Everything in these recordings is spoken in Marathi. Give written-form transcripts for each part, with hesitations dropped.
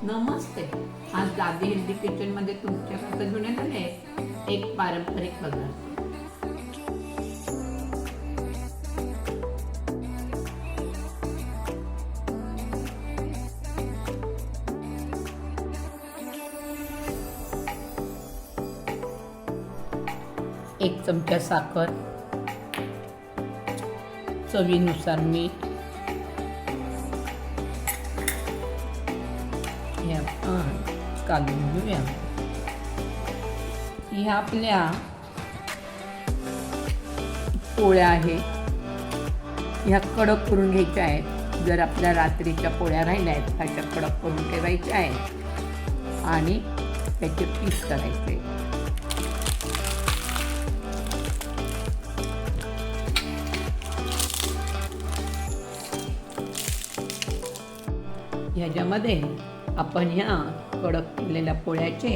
नमस्ते. आज दादी हेल्दी किचनमध्ये तुमच्याकरता घेऊन आलेले आहे एक पारंपरिक पदार्थ. एक चमचा साखर, चवीनुसार मीठ, हे आपण काढून घेऊया. ह्या आपल्या पोळ्या आहेत, ह्या कडक करून घ्यायच्या आहेत. जर आपल्या रात्रीच्या पोळ्या राहिल्या आहेत ह्याच्या कडक करून ठेवायच्या आहेत आणि त्याचे पीस करायचे. ह्याच्यामध्ये आपण ह्या कडक केलेल्या पोळ्याचे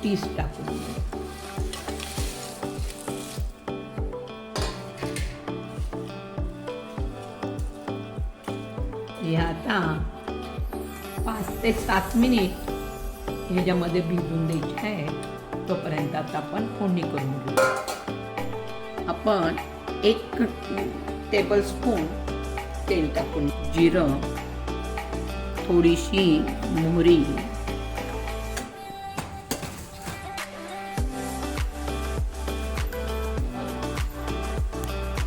पीस टाकून हे आता 5 ते 7 मिनिट ह्याच्यामध्ये भिजून द्यायचे आहे. तोपर्यंत आता आपण फोडणी करून घेऊ. आपण 1 टेबलस्पून तेल टाकून, जिरं, थोडीशी मोहरी,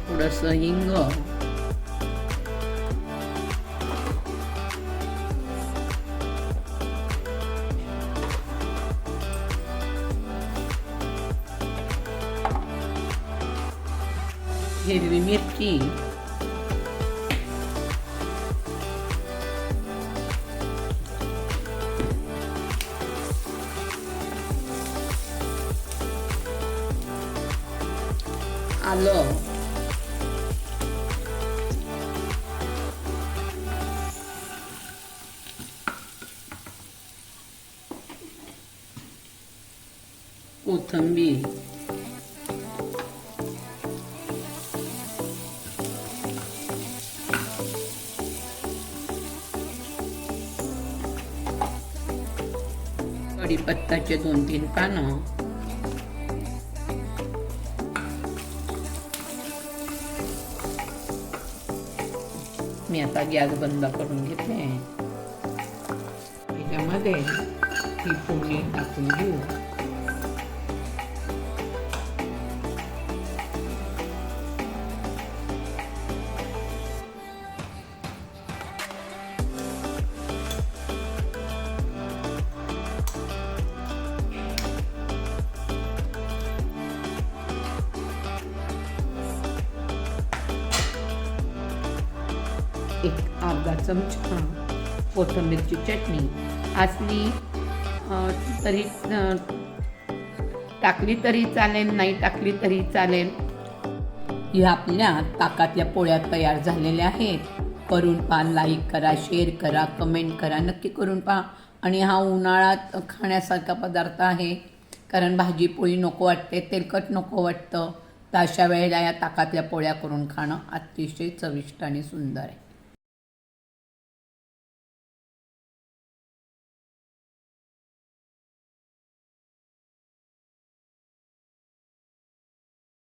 थोडंसं हिंग, हिरवी मिरची, आलं, कोथिंबीर, कढीपत्त्याचे 2-3 पानं, मी आता गॅस बंद करून घेते. त्याच्यामध्ये ही फोडणी टाकून घेऊ. एक अर्धा चमचा कोथिंबीरची चटणी असली तरी टाकली तरी चालेल, नाही टाकली तरी चालेल. ह्या आपल्या ताकातल्या पोळ्या तयार झालेल्या आहेत. करून पहा, लाईक करा, शेअर करा, कमेंट करा, नक्की करून पहा. आणि हा उन्हाळ्यात खाण्यासारखा पदार्थ आहे, कारण भाजी पोळी नको वाटते, तेलकट नको वाटतं. तर अशा वेळेला या ताकातल्या पोळ्या करून खाणं अतिशय चविष्ट आणि सुंदर आहे.